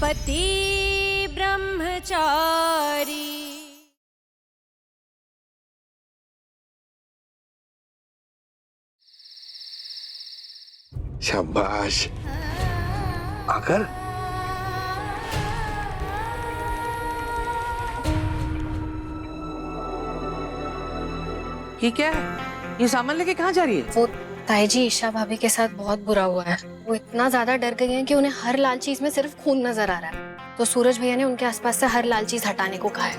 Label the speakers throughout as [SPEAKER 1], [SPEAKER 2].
[SPEAKER 1] पति ब्रह्मचारी।
[SPEAKER 2] शाबाश। आकर
[SPEAKER 3] ये क्या है? ये सामान लेके कहाँ जा रही है?
[SPEAKER 4] वो ताई जी ईशा भाभी के साथ बहुत बुरा हुआ है। वो इतना ज्यादा डर गई हैं कि उन्हें हर लाल चीज में सिर्फ खून नजर आ रहा है। तो सूरज भैया ने उनके आसपास से हर लाल चीज हटाने को कहा है।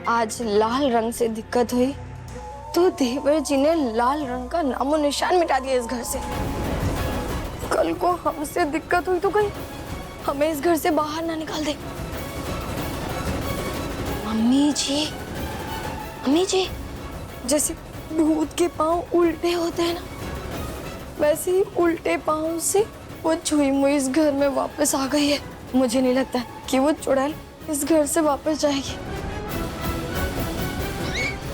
[SPEAKER 5] आज लाल रंग से दिक्कत हुई तो देवर जी ने लाल रंग का नामो निशान मिटा दिया इस घर से। कल को हमसे दिक्कत हुई तो कहीं हमें इस घर से बाहर ना निकाल दे। मम्मी जी जैसे भूत के पांव उल्टे होते हैं ना, वैसे ही उल्टे पांव से वो छुई मुई इस घर में वापस आ गई है। मुझे नहीं लगता कि वो चुड़ैल इस घर से वापस जाएगी।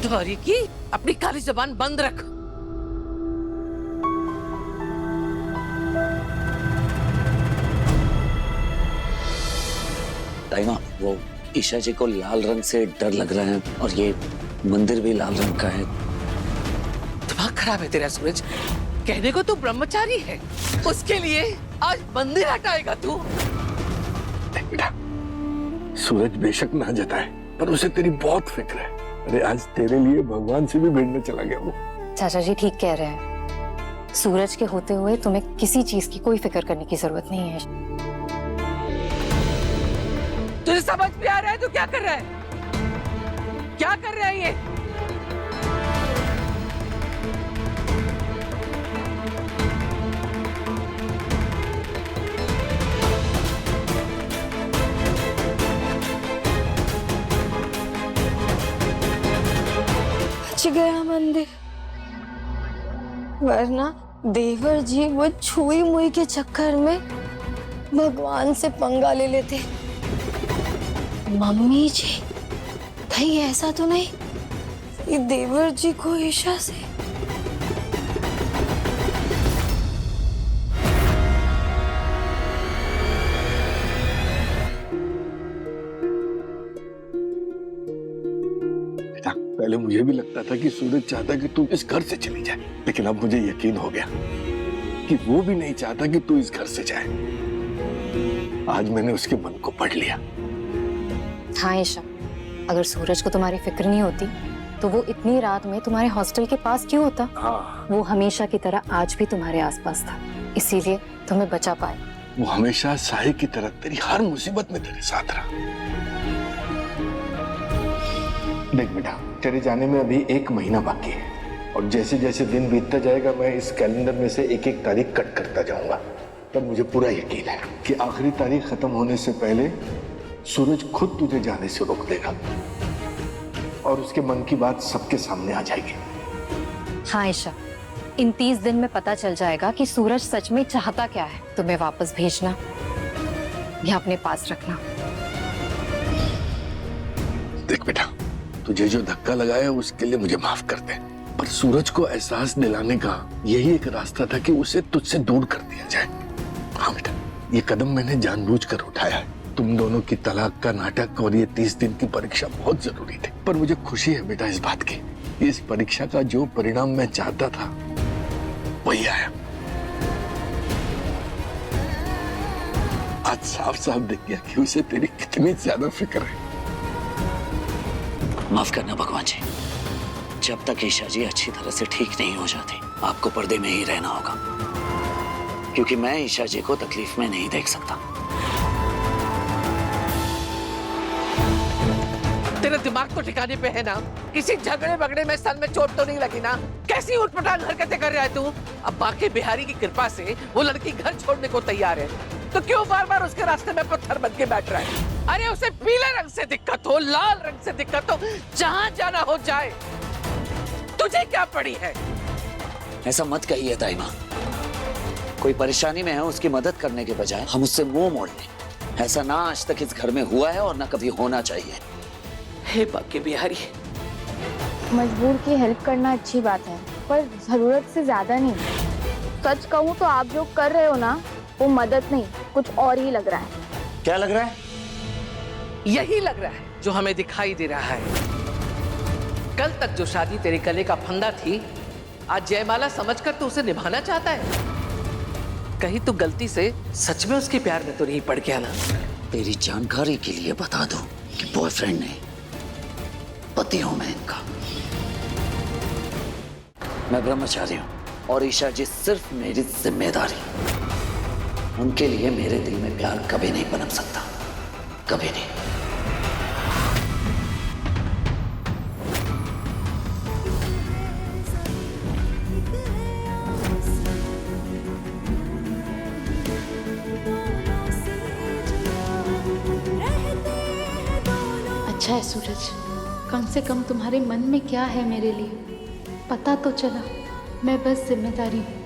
[SPEAKER 3] तुम्हारी की अपनी काली जबान बंद रख।
[SPEAKER 6] ताईमा, वो ईशा जी को लाल रंग से डर लग रहा है और ये मंदिर भी लाल रंग का है।
[SPEAKER 3] दिमाग खराब है तेरा सूरज। कहने को तू ब्रह्मचारी है, उसके लिए आज मंदिर हटाएगा तू?
[SPEAKER 2] देख बेटा, सूरज बेशक ना जताए पर उसे तेरी बहुत फिक्र है। अरे आज तेरे लिए भगवान से भी भिड़ने चला गया वो।
[SPEAKER 4] चाचा जी ठीक कह रहे हैं। सूरज के होते हुए तुम्हें किसी चीज की कोई फिक्र करने की जरूरत नहीं है।
[SPEAKER 3] तुझे समझ भी आ रहा है? तू क्या कर रहा है? क्या कर रहा है ये?
[SPEAKER 5] बच गया मंदिर, वरना देवर जी वो छुई मुई के चक्कर में भगवान से पंगा ले लेते। मम्मी जी कहीं ऐसा तो नहीं ये देवर जी को ईशा से?
[SPEAKER 2] बेटा, पहले मुझे भी लगता था कि सूरज चाहता कि तू इस घर से चली जाए, लेकिन अब मुझे यकीन हो गया कि वो भी नहीं चाहता कि तू इस घर से जाए। आज मैंने उसके मन को पढ़ लिया।
[SPEAKER 4] हाँ ईशा, अगर सूरज को तुम्हारी फिक्र नहीं होती तो वो इतनी रात में तुम्हारे हॉस्टल के पास क्यों होता?
[SPEAKER 2] हाँ,
[SPEAKER 4] वो हमेशा की तरह आज भी तुम्हारे आसपास था, इसीलिए तुम्हें बचा पाए।
[SPEAKER 2] वो हमेशा साहे की तरह तेरी हर मुसीबत में तेरे साथ रहा। देख बेटा, तेरे जाने में अभी 1 महीना बाकी है और जैसे जैसे दिन बीतता जाएगा मैं इस कैलेंडर में से एक एक तारीख कट करता जाऊंगा। तब मुझे पूरा यकीन है कि आखिरी तारीख खत्म होने से पहले सूरज खुद तुझे जाने से रोक देगा और उसके मन की बात सबके सामने आ जाएगी।
[SPEAKER 4] हाँ ईशा, इन 30 दिन में पता चल जाएगा कि सूरज सच में चाहता क्या है। तुम्हें वापस भेजना या अपने पास रखना।
[SPEAKER 2] देख बेटा, तुझे जो धक्का लगाया उसके लिए मुझे माफ कर दे, पर सूरज को एहसास दिलाने का यही एक रास्ता था कि उसे तुझसे दूर कर दिया जाए। हाँ बेटा, ये कदम मैंने जानबूझकर उठाया है। तुम दोनों की तलाक का नाटक और ये 30 दिन की परीक्षा बहुत जरूरी थी, पर मुझे खुशी है बेटा इस बात की, इस परीक्षा का जो परिणाम मैं चाहता था वही आया। आज साफ साफ दिख गया कि उसे तेरी कितनी ज्यादा फिक्र है।
[SPEAKER 6] माफ करना भगवान जी, जब तक ईशा जी अच्छी तरह से ठीक नहीं हो जाती आपको पर्दे में ही रहना होगा, क्योंकि मैं ईशा जी को तकलीफ में नहीं देख सकता।
[SPEAKER 3] तेरा दिमाग तो ठिकाने पे है ना? किसी झगड़े बगड़े में सर में चोट तो नहीं लगी ना? कैसी उठपटांग हरकतें कर रहा है तू? अब बाकी बिहारी की कृपा से वो लड़की घर छोड़ने को तैयार है, तो क्यों बार बार उसके रास्ते में पत्थर बन के बैठ रहा है? अरे उसे पीले रंग से दिक्कत हो, लाल रंग से दिक्कत हो, जहां जाना हो जाए, तुझे क्या पड़ी है?
[SPEAKER 6] ऐसा मत कहिए ताईमा, कोई परेशानी में है उसकी मदद करने के बजाय हम उससे मुंह मोड़ लें। ऐसा ना आज तक इस घर में हुआ है और ना कभी होना चाहिए।
[SPEAKER 3] हे बाकी बिहारी,
[SPEAKER 5] मजबूर की हेल्प करना अच्छी बात है, पर जरूरत से ज्यादा नहीं। सच कहूँ तो आप जो कर रहे हो ना, वो मदद नहीं कुछ और ही लग रहा है।
[SPEAKER 6] क्या लग रहा है?
[SPEAKER 3] यही लग रहा है जो हमें दिखाई दे रहा है। कल तक जो शादी तेरे गले का फंदा थी, आज जयमाला समझकर तू उसे निभाना चाहता है। कहीं तू गलती से सच में उसके प्यार में तो नहीं पड़ गया ना?
[SPEAKER 6] तेरी जानकारी के लिए बता दूं कि बॉयफ्रेंड नहीं, पति हूं मैं इनका। मैं ब्रह्मचारी हूं और ईशा जी सिर्फ मेरी जिम्मेदारी। उनके लिए मेरे दिल में प्यार कभी नहीं पनप सकता, कभी नहीं।
[SPEAKER 1] अच्छा है सूरज, कम से कम तुम्हारे मन में क्या है मेरे लिए पता तो चला। मैं बस जिम्मेदारी हूँ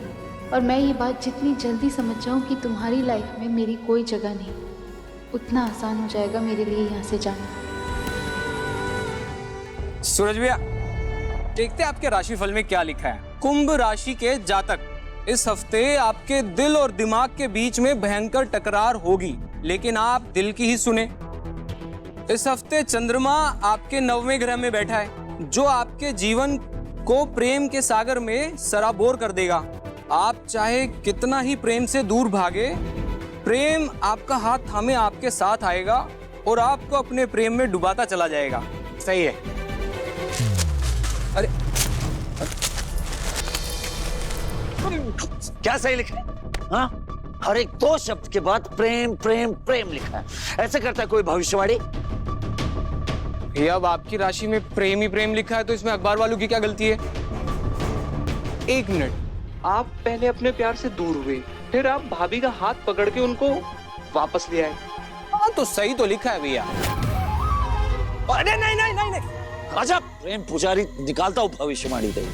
[SPEAKER 1] और मैं ये बात जितनी जल्दी समझ जाऊँ कि तुम्हारी लाइफ में मेरी कोई जगह नहीं, उतना आसान हो जाएगा मेरे लिए यहाँ से जाना।
[SPEAKER 7] सूरज भैया, देखते हैं आपके राशिफल में क्या लिखा है। कुंभ राशि के जातक, इस हफ्ते आपके दिल और दिमाग के बीच में भयंकर टकरार होगी, लेकिन आप दिल की ही सुने। इस हफ्ते चंद्रमा आपके 9वें ग्रह में बैठा है, जो आपके जीवन को प्रेम के सागर में सराबोर कर देगा। आप चाहे कितना ही प्रेम से दूर भागे, प्रेम आपका हाथ थामे आपके साथ आएगा और आपको अपने प्रेम में डुबाता चला जाएगा। सही है? अरे
[SPEAKER 6] क्या सही लिखा है? हाँ? हर एक 2 शब्द के बाद प्रेम प्रेम प्रेम लिखा है। ऐसे करता है कोई भविष्यवाणी?
[SPEAKER 7] ये अब आपकी राशि में प्रेम ही प्रेम लिखा है, तो इसमें अखबार वालों की क्या गलती है? 1 मिनट, आप पहले अपने प्यार से दूर हुए, फिर आप भाभी का हाथ पकड़ के उनको वापस ले आए। हाँ, तो सही तो लिखा है भैया।
[SPEAKER 6] अरे नहीं नहीं नहीं नहीं, अजब प्रेम पुजारी निकालता हूँ भविष्यवाणी दे।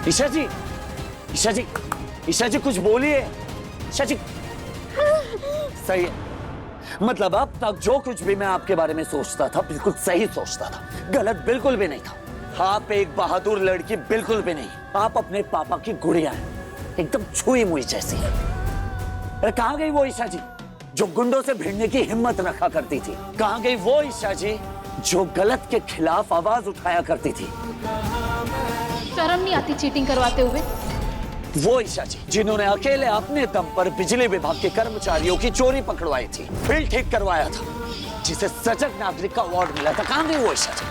[SPEAKER 6] ईशा जी, ईशा जी, ईशा जी कुछ बोलिए। ईशा जी, सही है। मतलब अब तक जो कुछ भी मैं आपके बारे में सोचता था बिल्कुल सही सोचता था, गलत बिल्कुल भी नहीं था। आप एक बहादुर लड़की बिल्कुल भी नहीं, आप अपने पापा की गुड़िया हैं, एकदम छुई मुई जैसी। अरे कहाँ गई वो ईशा जी जो गुंडों से भिड़ने की हिम्मत रखा करती थी? कहाँ गई वो ईशा जी जो गलत के खिलाफ आवाज उठाया करती थी?
[SPEAKER 1] शर्म नहीं आती चीटिंग करवाते हुए?
[SPEAKER 6] वो ईशा जी जिन्होंने अकेले अपने दम पर बिजली विभाग के कर्मचारियों की चोरी पकड़वाई थी, बिल ठीक करवाया था, जिसे सजग नागरिक का अवार्ड मिला था। कहां गई वो ईशा जी?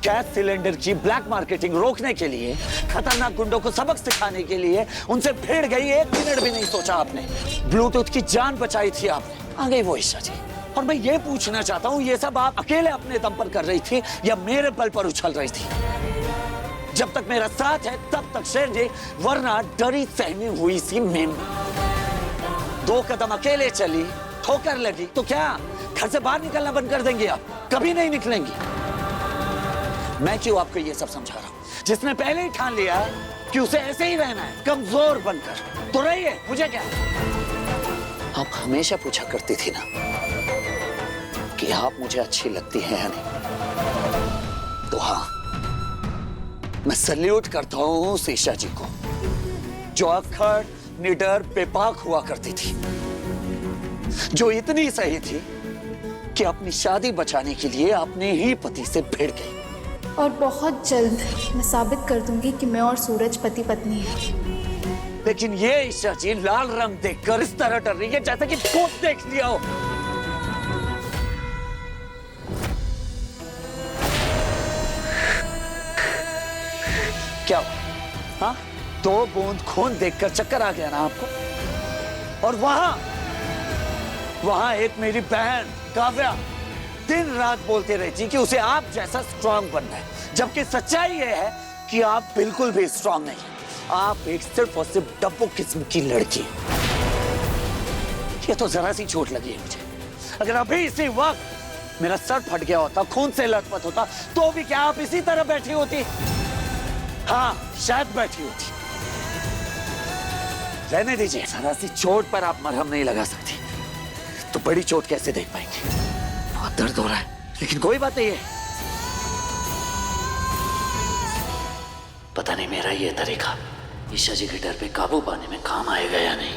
[SPEAKER 6] गैस सिलेंडर की ब्लैक मार्केटिंग रोकने के लिए, खतरनाक गुंडों को सबक सिखाने के लिए उनसे भिड़ गई, 1 मिनट भी नहीं सोचा आपने। ब्लूटूथ की जान बचाई थी आपने। आ गई वो ईशा जी। और मैं ये पूछना चाहता हूँ, ये सब आप अकेले अपने दम पर कर रही थी या मेरे बल पर उछल रही थी? जब तक मेरा साथ है तब तक शेर जी, वरना डरी सहमी हुई सी मेम 2 कदम अकेले चली, ठोकर लगी तो क्या घर से बाहर निकलना बंद कर देंगे? आप कभी नहीं निकलेंगी। मैं क्यों आपको ये सब समझा रहा हूं? जिसने पहले ही ठान लिया कि उसे ऐसे ही रहना है, कमजोर बनकर, तो रहिए, मुझे क्या। आप हमेशा पूछा करती थी ना कि आप मुझे अच्छी लगती हैं या नहीं, तो हाँ, मैं सल्यूट करता हूं उस ईशा जी को जो अक्खड़, निडर, बेबाक हुआ करती थी, जो इतनी सही थी कि अपनी शादी बचाने के लिए अपने ही पति से भिड़ गई।
[SPEAKER 1] और बहुत जल्द मैं साबित कर दूंगी कि मैं और सूरज पति पत्नी हैं।
[SPEAKER 6] लेकिन ये ईशा जी लाल रंग देखकर इस तरह डर रही है जैसे कि भूत देख लिया हो। क्या हुआ? हाँ, 2 बूंद खून देखकर चक्कर आ गया ना आपको? और वहां एक मेरी बहन काव्या दिन रात बोलते रहती कि उसे आप जैसा स्ट्रांग बनना है, जबकि सच्चाई ये है कि आप बिल्कुल भी स्ट्रांग नहीं हैं। आप एक सिर्फ और सिर्फ डब्बू किस्म की लड़की हैं। ये तो जरा सी चोट लगी है मुझे। अगर अभी इसी वक्त मेरा सर फट गया होता, खून से लथपथ होता, तो भी क्या आप इसी तरह बैठी होती? हाँ, शायद बैठी होती। रहने दीजिए, जरा सी चोट पर आप मरहम नहीं लगा सकती, तो बड़ी चोट कैसे देख पाएंगे? बहुत दर्द हो रहा है, लेकिन कोई बात नहीं है। पता नहीं मेरा ये तरीका ईशा जी के डर पे काबू पाने में काम आएगा या नहीं।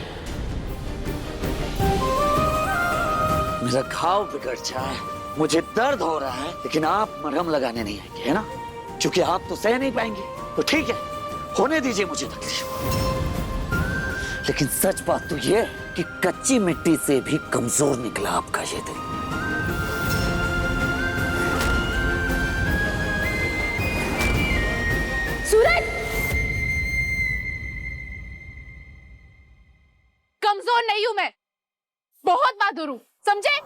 [SPEAKER 6] मेरा घाव बिगड़ जाए, मुझे दर्द हो रहा है, लेकिन आप मरहम लगाने नहीं आएंगे, है ना? क्योंकि आप तो सह नहीं पाएंगे, तो ठीक है, होने दीजिए मुझे तकलीफ। लेकिन सच बात तो ये है कि कच्ची मिट्टी से भी कमजोर निकला आपका ये दिल।
[SPEAKER 1] सूरज! कमजोर नहीं हूं मैं, बहुत बहादुर हूं, समझे?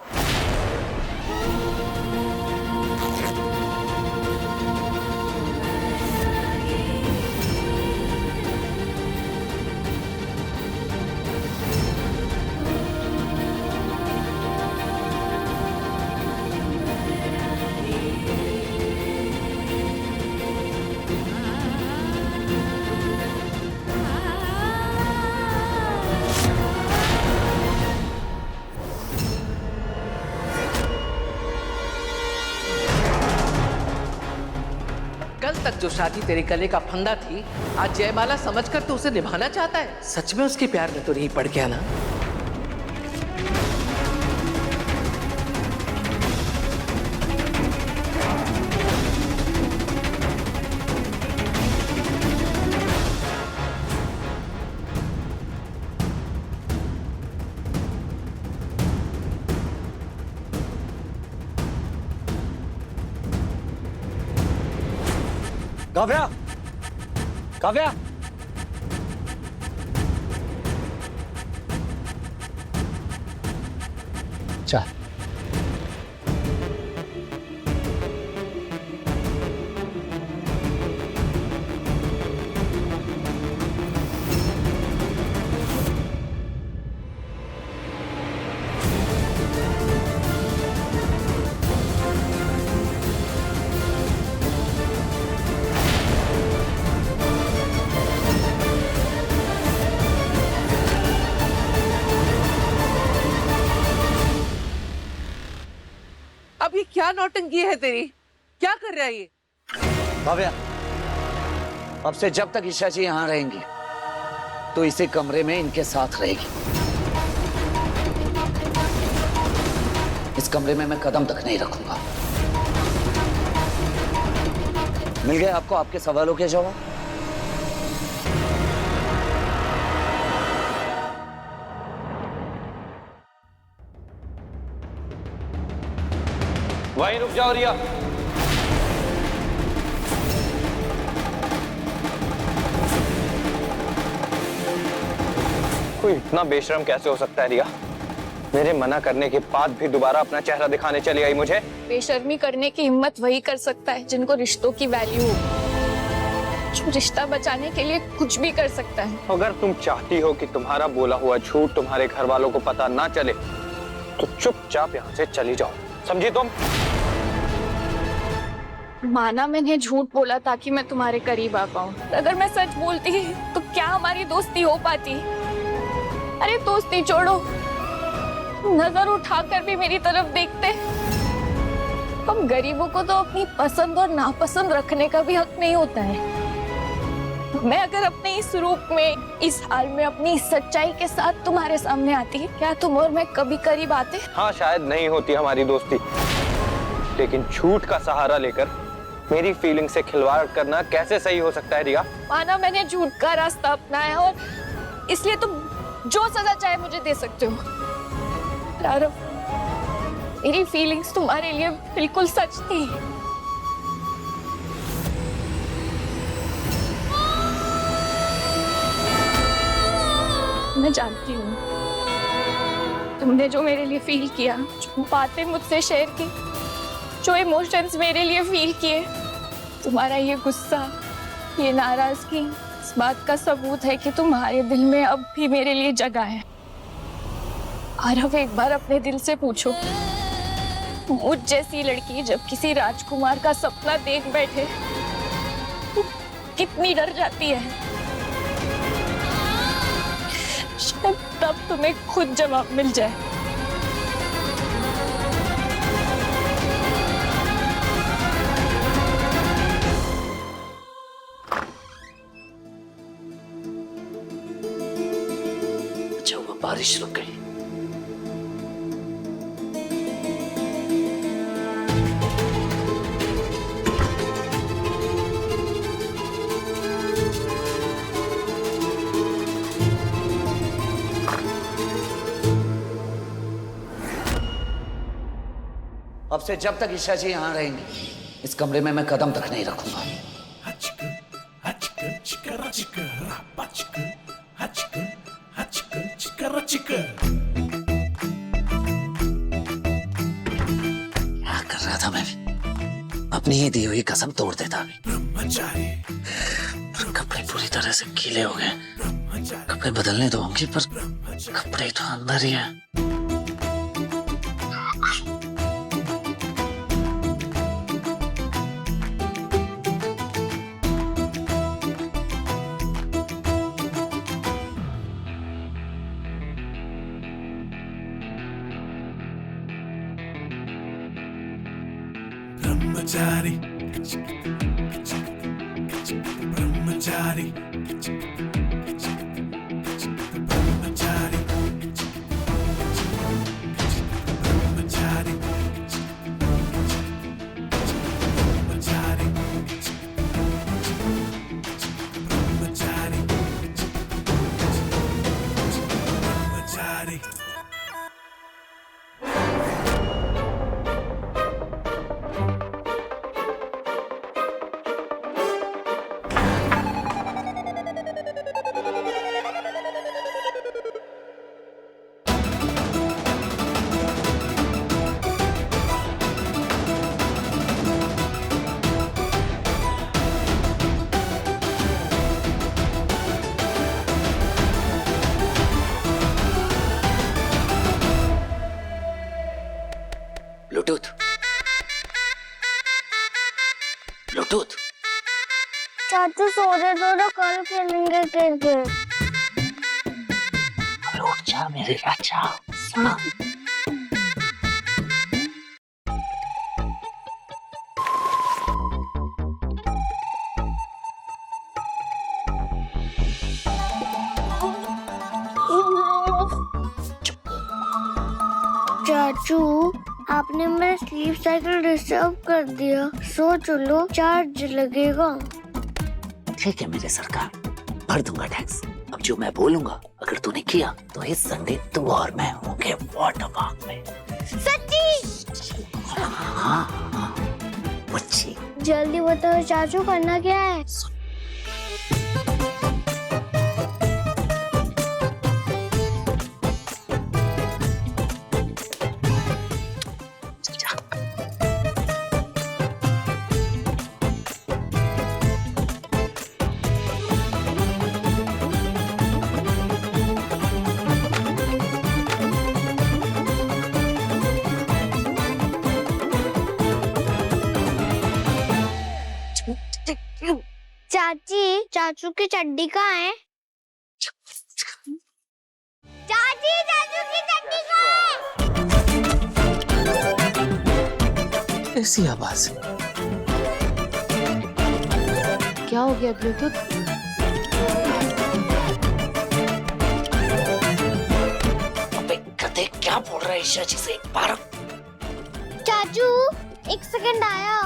[SPEAKER 3] कल तक जो शादी तेरे गले का फंदा थी, आज जयमाला समझकर तू उसे निभाना चाहता है। सच में उसके प्यार में तो नहीं पड़ गया ना?
[SPEAKER 6] काव्या, काव्या,
[SPEAKER 2] चाय।
[SPEAKER 3] अब ये क्या नौटंकी है तेरी? क्या कर रहा है ये?
[SPEAKER 6] काव्या, अब से जब तक ईशा जी यहाँ रहेंगी तो इसी कमरे में इनके साथ रहेगी। इस कमरे में मैं कदम तक नहीं रखूंगा। मिल गए आपको आपके सवालों के जवाब?
[SPEAKER 7] वहीं रुक जाओ रिया। कोई इतना बेशरम कैसे हो सकता है रिया? मेरे मना करने के बाद भी दोबारा अपना चेहरा दिखाने चली आई मुझे।
[SPEAKER 5] बेशर्मी करने की हिम्मत वही कर सकता है जिनको रिश्तों की वैल्यू हो, जो रिश्ता बचाने के लिए कुछ भी कर सकता है।
[SPEAKER 7] अगर तुम चाहती हो कि तुम्हारा बोला हुआ झूठ तुम्हारे घर वालों को पता ना चले तो चुपचाप यहाँ से चली जाओ, समझी तुम?
[SPEAKER 5] माना मैंने झूठ बोला ताकि मैं तुम्हारे करीब आ पाऊं। अगर मैं सच बोलती तो क्या हमारी दोस्ती हो पाती? अरे दोस्ती छोड़ो, नजर उठाकर भी मेरी तरफ देखते। हम गरीबों को तो अपनी पसंद और नापसंद रखने का भी हक नहीं होता है। मैं अगर अपने इस रूप में, इस हाल में, अपनी सच्चाई के साथ तुम्हारे सामने आती, क्या तुम और मैं कभी करीब आते?
[SPEAKER 7] हाँ, शायद नहीं होती हमारी दोस्ती, लेकिन झूठ का सहारा लेकर मेरी फीलिंग से खिलवाड़ करना कैसे सही हो सकता है रिया?
[SPEAKER 5] माना मैंने झूठ का रास्ता अपनाया और इसलिए तुम जो सजा चाहे मुझे दे सकते हो। आरव, मेरी फीलिंग्स तुम्हारे लिए बिल्कुल सच थी। मैं जानती हूँ तुमने जो मेरे लिए फील किया, जो बातें मुझसे शेयर की, जो इमोशंस मेरे लिए फील किए, तुम्हारा ये गुस्सा, ये नाराजगी इस बात का सबूत है कि तुम्हारे दिल में अब भी मेरे लिए जगह है। आरव, एक बार अपने दिल से पूछो, मुझ जैसी लड़की जब किसी राजकुमार का सपना देख बैठे तो कितनी डर जाती है। शायद तब तुम्हें खुद जवाब मिल जाए।
[SPEAKER 6] अच्छा हुआ बारिश रुक गई। अब से जब तक ईशा जी यहाँ रहेंगी, इस कमरे में मैं कदम तक नहीं रखूंगा। क्या कर रहा था मैं भी? अपनी ही दी हुई कसम तोड़ देता अभी। कपड़े पूरी तरह से गीले हो गए। कपड़े बदलने तो होंगे, पर कपड़े तो अंदर ही है।
[SPEAKER 8] Brahmachari, Brahmachari, Brahmachari, Brahmachari, Brahmachari, Brahmachari, Brahmachari.
[SPEAKER 6] Bluetooth, Bluetooth.
[SPEAKER 9] चाचू सो रहे तो कल खेलेंगे क्रिकेट।
[SPEAKER 6] उठ जा मेरे राजा, सुना।
[SPEAKER 9] चाचू, आपने मेरा स्लीप साइकिल डिस्टर्ब कर दिया। सो चलो, चार्ज लगेगा।
[SPEAKER 6] ठीक है मेरे सरकार, भर दूंगा टैक्स। अब जो मैं बोलूंगा अगर तूने किया तो इस संडे तू और मैं होंगे वाटर पार्क में।
[SPEAKER 9] सच्ची?
[SPEAKER 6] हाँ, बच्ची।
[SPEAKER 9] जल्दी बताओ चाचू, करना क्या है? चाची, चाचू की चड्डी कहाँ है? चाची, चाचू की चड्डी कहाँ है?
[SPEAKER 6] ऐसी आवाज।
[SPEAKER 1] क्या हो गया ब्लूटूथ?
[SPEAKER 6] अबे गधे, क्या बोल रहा है ईशा जी से? एक बार
[SPEAKER 9] चाचू, एक सेकंड आया।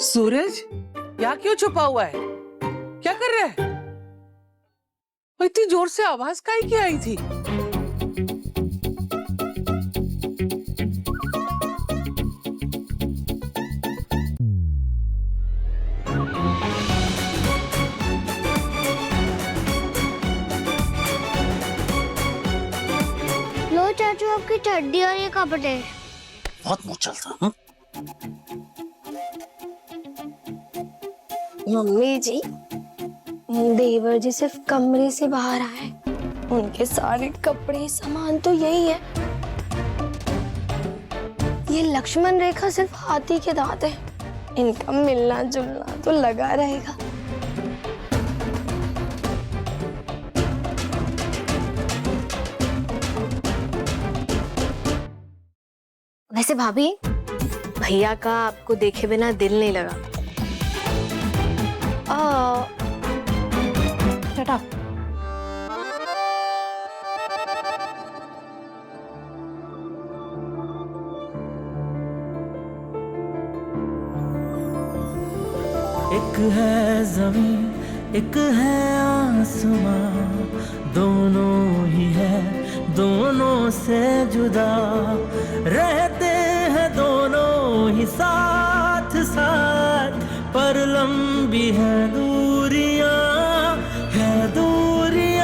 [SPEAKER 3] सूरज, यहाँ क्यों छुपा हुआ है? क्या कर रहा है? और इतनी जोर से आवाज काहे की आई थी?
[SPEAKER 9] लो चाचू आपकी चड्डी और ये कपड़े।
[SPEAKER 6] बहुत मुंह चलता है।
[SPEAKER 5] मम्मी जी, देवर जी सिर्फ कमरे से बाहर आए, उनके सारे कपड़े सामान तो यही है। ये लक्ष्मण रेखा सिर्फ हाथी के दांत है, इनका मिलना जुलना तो लगा रहेगा।
[SPEAKER 4] वैसे भाभी, भैया का आपको देखे बिना दिल नहीं लगा।
[SPEAKER 1] Shut up.
[SPEAKER 10] एक है जमीन एक है आसमां, दोनों ही है दोनों से जुदा, रहते हैं दोनों ही साथ साथ, पर लंबी है दूरी।